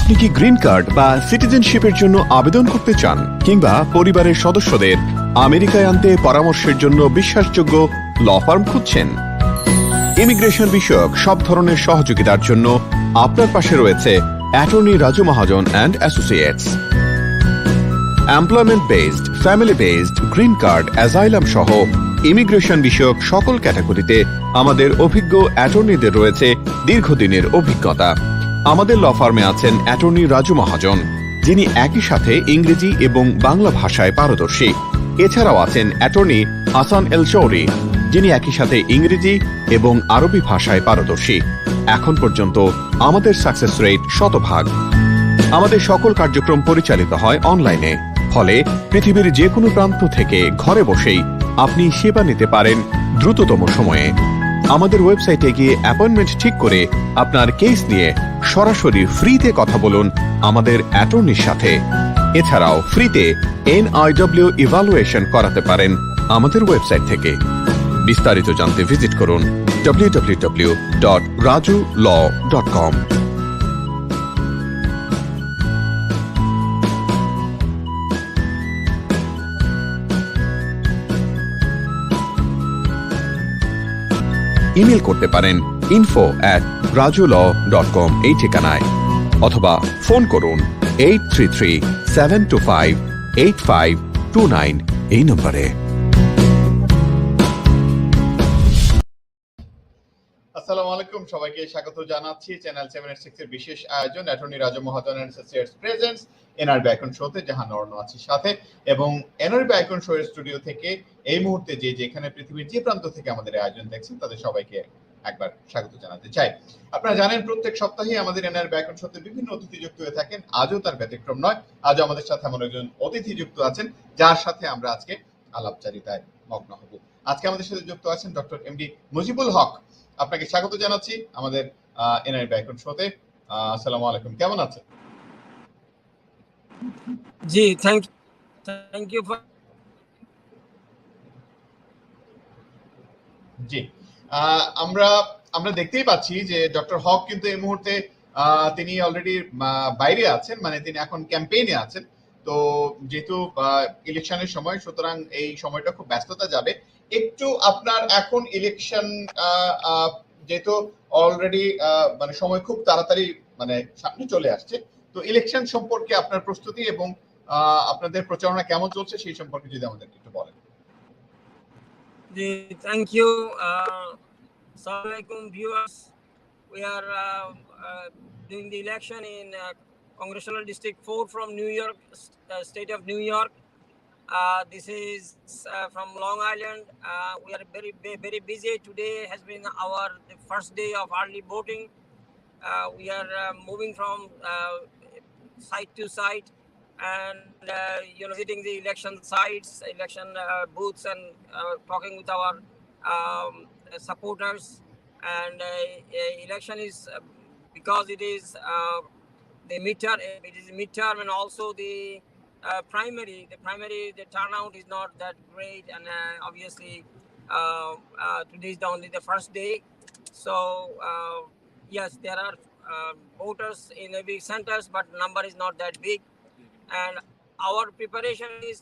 আপনি কি green card বা সিটিজেনশিপের জন্য আবেদন করতে চান, কিংবা পরিবারের সদস্যদের আমেরিকায় আনতে পরামর্শের জন্য বিশ্বাসযোগ্য ল ফার্ম খুঁজছেন? ইমিগ্রেশন বিষয়ক সব ধরনের সহযোগিতার জন্য আপনার পাশে রয়েছে attorney Raju Mahajan and associates. Employment based, family based, green card, asylum সহ ইমিগ্রেশন বিষয়ক সকল ক্যাটাগরিতে আমাদের অভিজ্ঞ অ্যাটর্নিদের রয়েছে দীর্ঘদিনের অভিজ্ঞতা। আমাদের ল ফার্মে আছেন অ্যাটর্নি রাজু মহাজন, যিনি একই সাথে ইংরেজি এবং বাংলা ভাষায় পারদর্শী। এছাড়াও আছেন অ্যাটর্নি হাসান এল চৌরি, যিনি একই সাথে ইংরেজি এবং আরবি ভাষায় পারদর্শী। এখন পর্যন্ত আমাদের সাকসেস রেট 100%। আমাদের সকল কার্যক্রম পরিচালিত হয় অনলাইনে, ফলে পৃথিবীর যে কোনো প্রান্ত থেকে ঘরে বসেই আপনি সেবা নিতে পারেন দ্রুততম সময়ে। আমাদের ওয়েবসাইটে গিয়ে অ্যাপয়েন্টমেন্ট ঠিক করে আপনার কেস নিয়ে সরাসরি ফ্রিতে কথা বলুন আমাদের অ্যাটর্নির সাথে। এছাড়াও ফ্রিতে NIW ইভালুয়েশন করাতে পারেন আমাদের ওয়েবসাইট থেকে। বিস্তারিত জানতে ভিজিট করুন www.rajulaw.com। ইমেল করতে পারেন info@rajulaw.com এই ঠিকানায়, অথবা ফোন করুন 8337258529 এই নম্বরে। আসসালামু আলাইকুম, সবাইকে স্বাগত জানাচ্ছি চ্যানেল 786 এর বিশেষ আয়োজন attorney Raju Mahajan and associates presents NRB icon শোতে, জাহান অর্ণ আছি সাথে, এবং NRB আইকন শো এর স্টুডিও থেকে এই মুহূর্তে যেখানে পৃথিবীর যে প্রান্ত থেকে আমাদের আয়োজন দেখছেন তাদের সবাইকে একবার স্বাগত জানাতে চাই। আপনারা জানেন প্রত্যেক সপ্তাহে আমাদের NRB আইকন শোতে বিভিন্ন অতিথি যুক্ত হয়ে থাকেন। আজও তার ব্যতিক্রম নয়। আজও আমাদের সাথে এমন একজন অতিথি যুক্ত আছেন যার সাথে আমরা আজকে আলাপচারিতায় মগ্ন হব। আজকে আমাদের সাথে যুক্ত আছেন Dr.Md মুজিবুল হক। আপনাকে স্বাগত জানাচ্ছি আমাদের NRB আইকন শোতে। আসসালামু আলাইকুম, কেমন আছেন? জি, থ্যাংক ইউ। জি, আমরা দেখতেই পাচ্ছি যে ডক্টর হক কিন্তু এই মুহূর্তে তিনি অলরেডি বাইরে আছেন, মানে তিনি এখন ক্যাম্পেইনে আছেন। তো যেহেতু ইলেকশনের সময়, সুতরাং এই সময়টা খুব ব্যস্ততা যাবে। একটু আপনার এখন ইলেকশন যেহেতু অলরেডি মানে সময় খুব তাড়াতাড়ি মানে সামনে চলে আসছে, তো ইলেকশন সম্পর্কে আপনার প্রস্তুতি এবং আপনাদের প্রচারণা কেমন চলছে সেই সম্পর্কে যদি আমাদের একটু বলেন। জি, thank you. Assalamu alaikum viewers. We are doing the election in Congressional District 4 from New York, state of New York. This is from Long Island. We are very busy. Today has been the first day of early voting. We are moving from site to site and visiting the election sites, election booths, and talking with our supporters. And election is because it is the midterm. It is midterm and also the primary. The turnout is not that great, and obviously today is only the first day. So yes, there are voters in every centers, but number is not that big. And our preparation is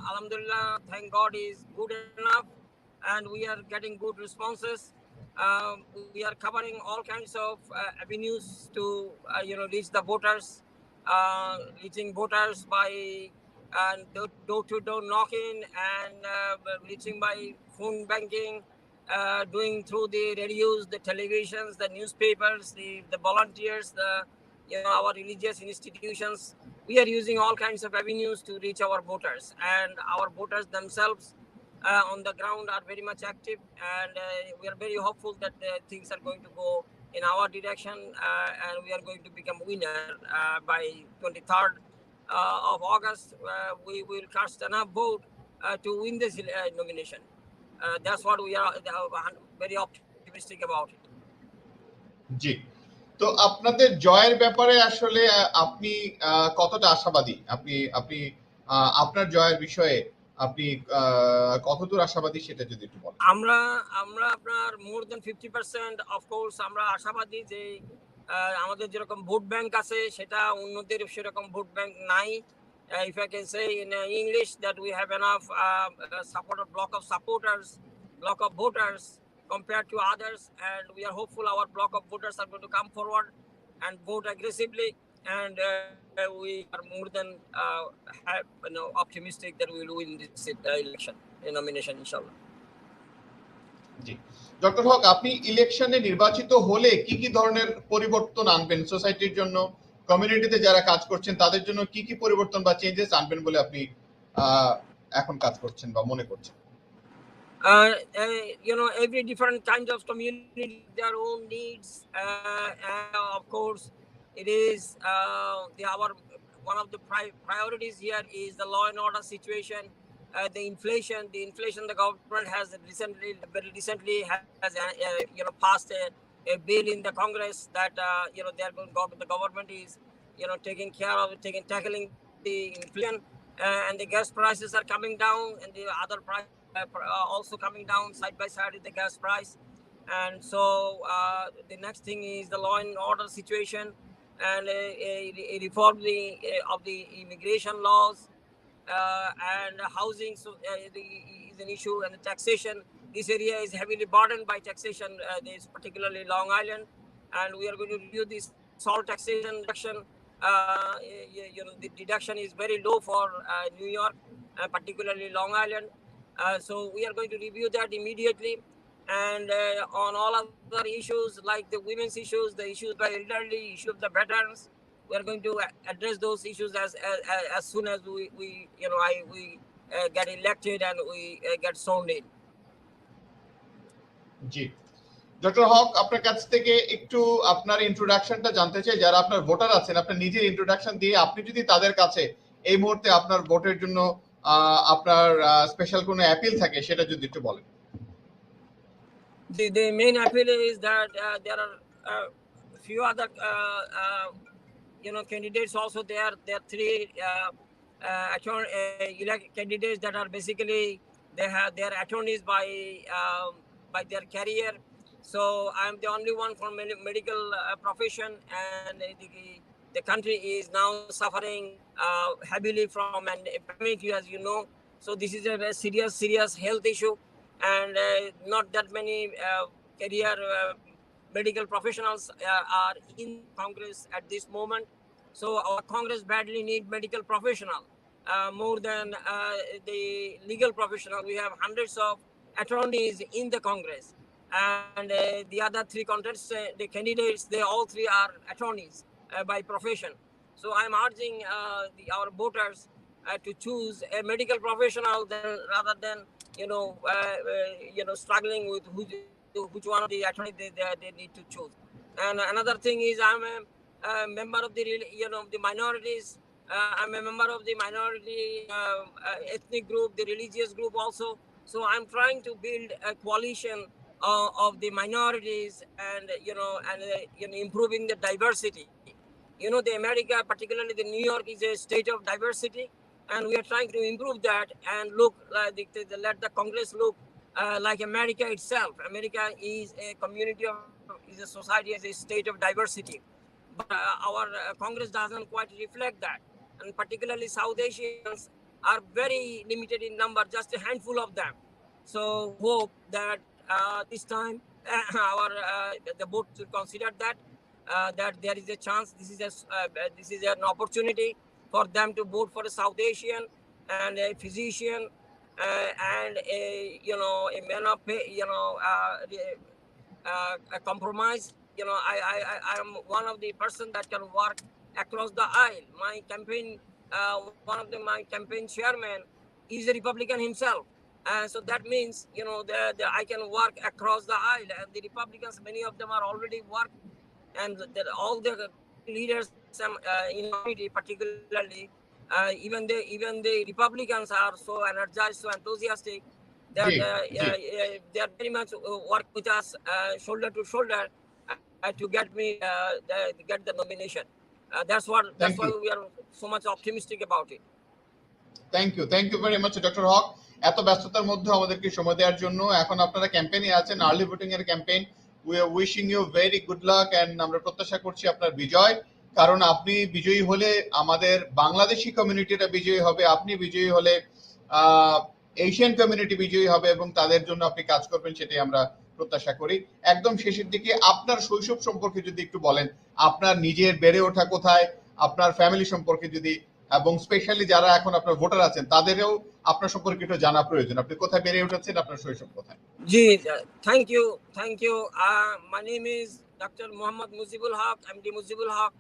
alhamdulillah, thank God, is good enough, and we are getting good responses. We are covering all kinds of avenues to reach the voters, reaching voters by door-to-door knocking, and reaching by phone banking, doing through the radios, the televisions, the newspapers, the volunteers, our religious institutions. We are using all kinds of avenues to reach our voters, and our voters themselves on the ground are very much active, and we are very hopeful that things are going to go in our direction, and we are going to become winner by 23rd of August. We will cast enough vote to win this nomination. That's what we are very optimistic about it. জি, তো আপনাদের জয়ের ব্যাপারে আসলে আপনি কতটা আশাবাদী? আপনি আপনার জয়ের বিষয়ে আপনি কতদূর আশাবাদী সেটা যদি একটু বলেন। আমরা আপনার more than 50% of course আমরা আশাবাদী যে আমাদের যেরকম ভোট ব্যাংক আছে সেটা অন্যদের সেরকম ভোট ব্যাংক নাই। If I can say in English that we have enough block of voters compared to others, and we are hopeful our block of voters are going to come forward and vote aggressively, and we are more than optimistic that we will win this election nomination, inshallah. জি, doctor Haque, আপনি ইলেকশনে নির্বাচিত হলে কি কি ধরনের পরিবর্তন আনবেন সোসাইটির জন্য, কমিউনিটিতে যারা কাজ করছেন তাদের জন্য কি কি পরিবর্তন বা চেঞ্জেস আনবেন বলে আপনি এখন কাজ করছেন বা মনে করছেন? Every different kind of community, their own needs. Of course, it is one of the priorities here is the law and order situation. The inflation, the government has very recently has passed a bill in the Congress that the government is taking care of tackling the inflation, and the gas prices are coming down, and the other price also coming down side by side with the gas price. And so the next thing is the law and order situation, and a reform of the immigration laws. And housing is an issue, and the taxation. This area is heavily burdened by taxation. This particularly Long Island, and we are going to review this salt taxation reduction. The deduction is very low for New York, particularly Long Island. So we are going to review that immediately. And on all other issues like the women's issues, the issues by elderly, issue of the veterans, we are going to address those issues as soon as we get elected and we get sworn in. জি, doctor Haque, আপনার কাছ থেকে একটু আপনার ইন্ট্রোডাকশনটা জানতে চাই। যারা আপনার ভোটার আছেন, আপনার নিজের ইন্ট্রোডাকশন দিয়ে আপনি যদি তাদের কাছে এই মুহূর্তে আপনার ভোটের জন্য আপনার স্পেশাল কোনো অ্যাপিল থাকে সেটা যদি একটু বলেন। The main appeal is that there are few other candidates also. There are three candidates that are basically they have their attorneys by their career. So I'm the only one from medical profession, and the country is now suffering heavily from an epidemic, as you know. So this is a very serious health issue, and not that many career medical professionals are in Congress at this moment. So our Congress badly need medical professional more than the legal professional. We have hundreds of attorneys in the Congress, and the other three the candidates, they all three are attorneys by profession. So I'm urging our voters to choose a medical professional rather than struggling with which one of the attorneys they need to choose. And another thing is I'm a member of the minorities. I'm a member of the minority ethnic group, the religious group also. So I'm trying to build a coalition of the minorities, and improving the diversity. The America, particularly the New York, is a state of diversity, and we are trying to improve that and look let the Congress look like America itself. America is a community is a society, is a state of diversity, but our Congress doesn't quite reflect that, and particularly South Asians are very limited in number, just a handful of them. So hope that this time the board should consider that there is a chance. This is an opportunity for them to vote for a South Asian and a physician and a man of a compromise. I am one of the person that can work across the aisle. My campaign, my campaign chairman is a Republican himself. So that means, I can work across the aisle, and the Republicans, many of them are already working, and all the leaders in community, particularly, even the Republicans are so energized, so enthusiastic that they are very much work with us shoulder to shoulder to get the nomination. That's why we are so much optimistic about it. Thank you very much doctor Haque, এত ব্যস্ততার মধ্যে আমাদেরকে সময় দেওয়ার জন্য। এখন আপনারা ক্যাম্পেইনে আছেন, আর্লি ভোটিং এর campaign, we are wishing you very good luck and আমরা প্রত্যাশা করছি আপনার বিজয়, কারণ আপনি বিজয়ী হলে আমাদের বাংলাদেশি কমিউনিটিটা বিজয়ী হবে, আপনি বিজয়ী হলে এশিয়ান কমিউনিটি বিজয়ী হবে এবং তাদের জন্য আপনি কাজ করবেন, সেটাই আমরা প্রত্যাশা করি। একদম শেষের দিকে আপনার শৈশব সম্পর্কে যদি একটু বলেন, আপনার নিজের বেড়ে ওঠা কোথায়, আপনার ফ্যামিলি সম্পর্কে যদি, এবং স্পেশালি যারা এখন আপনার ভোটার আছেন তাদেরও আপনার সম্পর্কে একটু জানা প্রয়োজন। আপনি কোথায় বেড়ে উঠেছেন, আপনার শৈশব কোথায়? জি, thank you, thank you. My name is Dr.Md Muzibul Huq, MD Muzibul Huq.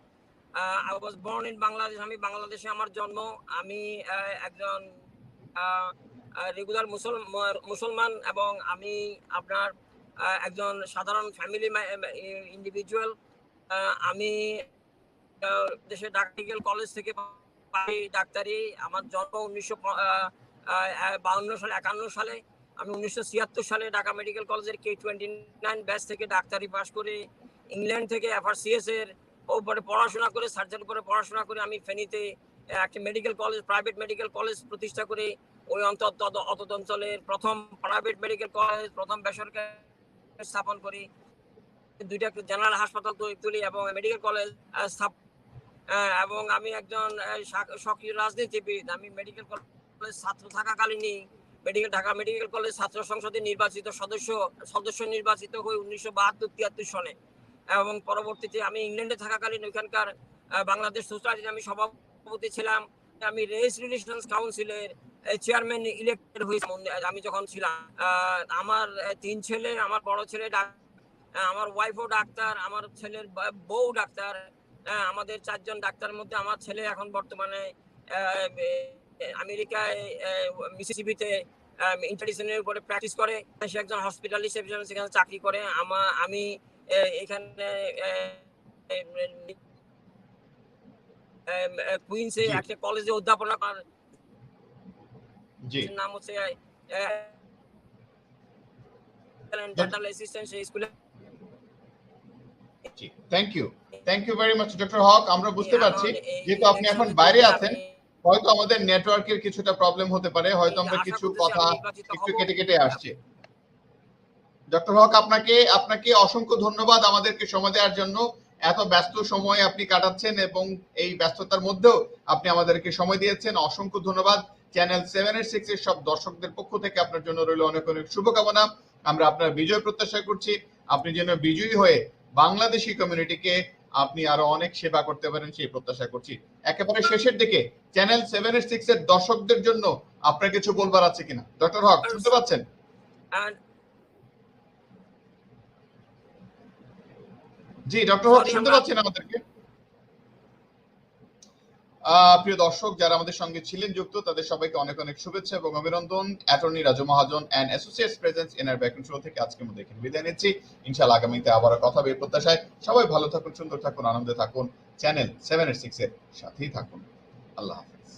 I was born in Bangladesh. আমি বাংলাদেশে আমার জন্ম। আমি একজন রেগুলার মুসলমান এবং আমি আপনার একজন সাধারণ ফ্যামিলি ইন্ডিভিজুয়াল। আমি দেশে মেডিকেল কলেজ থেকে পাই ডাক্তারি। আমার জন্ম 1952 সালে, 51 সালে। আমি 1976 সালে ঢাকা মেডিকেল কলেজের K29 ব্যাচ থেকে ডাক্তারি পাশ করে ইংল্যান্ড থেকে FRCS এর উপরে পড়াশোনা করে, সার্জারির উপরে পড়াশোনা করে আমি ফেনীতে একটা medical college, private medical college প্রতিষ্ঠা করে ওই অঞ্চলের প্রথম প্রাইভেট মেডিকেল কলেজ, প্রথম বেসরকারি স্থাপন করি, দুইটা জেনারেল হাসপাতাল তুলি এবং মেডিকেল কলেজ এবং আমি একজন সক্রিয় রাজনীতিবিদ। আমি মেডিকেল কলেজ ছাত্র থাকাকালীনই ঢাকা মেডিকেল কলেজ ছাত্র সংসদের নির্বাচিত সদস্য নির্বাচিত হই 1972-73 সনে এবং পরবর্তীতে আমি ইংল্যান্ডে থাকাকালীন ওইখানকার বাংলাদেশ সোসাইটির আমি সভাপতি ছিলাম। আমি রেস রিলেশনস কাউন্সিলের চেয়ারম্যান ইলেক্টেড হয়েছি আমি যখন ছিলাম। আমার 3 ছেলে, আমার বড় ছেলে আমার ওয়াইফও ডাক্তার, আমার ছেলের বউ ডাক্তার। আমাদের 4 জন ডাক্তারের মধ্যে আমার ছেলে এখন বর্তমানে আমেরিকায় মিসিসিপিতে ইন্টারডিসিপ্লিনারি উপরে প্র্যাকটিস করে। সে একজন হসপিটালিস্ট হিসেবে সেখানে চাকরি করে। আমি এখানে কুইন্সে একটা কলেজে অধ্যাপনা করার নাম হচ্ছে ডেন্টাল অ্যাসিস্ট্যান্ট সেই স্কুলে। Thank you very much doctor Haque. আমরা বুঝতে পারছি যেহেতু আপনি এখন বাইরে আছেন, হয়তো আমাদের নেটওয়ার্কের কিছুটা প্রবলেম হতে পারে, হয়তো আমরা কিছু কথা একটু কেটে আসছে। ডক্টর হক, আপনাকে অসংখ্য ধন্যবাদ আমাদেরকে সময় দেওয়ার জন্য। এত ব্যস্ত সময় আপনি কাটাচ্ছেন এবং এই ব্যস্ততার মধ্যেও আপনি আমাদেরকে সময় দিয়েছেন, অসংখ্য ধন্যবাদ। চ্যানেল 7/6 এর সব দর্শকদের পক্ষ থেকে আপনার জন্য রইল অনেক অনেক শুভকামনা। আমরা আপনার বিজয় প্রত্যাশা করছি, আপনি যেন বিজয়ী হয়ে বাংলাদেশি কমিউনিটিকে আপনি আরো অনেক সেবা করতে পারেন সেই প্রত্যাশা করছি। একেবারে শেষের দিকে চ্যানেল 7/6 এর দর্শকদের জন্য আপনার কিছু বলবার আছে কিনা? ডক্টর হক শুনতে পাচ্ছেন? জি ডক্টর হক শুনতে পাচ্ছেন আমাদেরকে? প্রিয় দর্শক যারা আমাদের সঙ্গে ছিলেন যুক্ত, তাদের সবাইকে অনেক অনেক শুভেচ্ছা এবং অভিনন্দন। Attorney Raju Mahajan and associates presents NRB show থেকে আজকের মধ্যে এখানে বিদায় নিচ্ছি। ইনশাআল্লাহ আগামীতে আবারও কথা হবে প্রত্যাশায়। সবাই ভালো থাকুন, সুন্দর থাকুন, আনন্দে থাকুন, চ্যানেল 7/6 এর সাথেই থাকুন। আল্লাহ হাফেজ।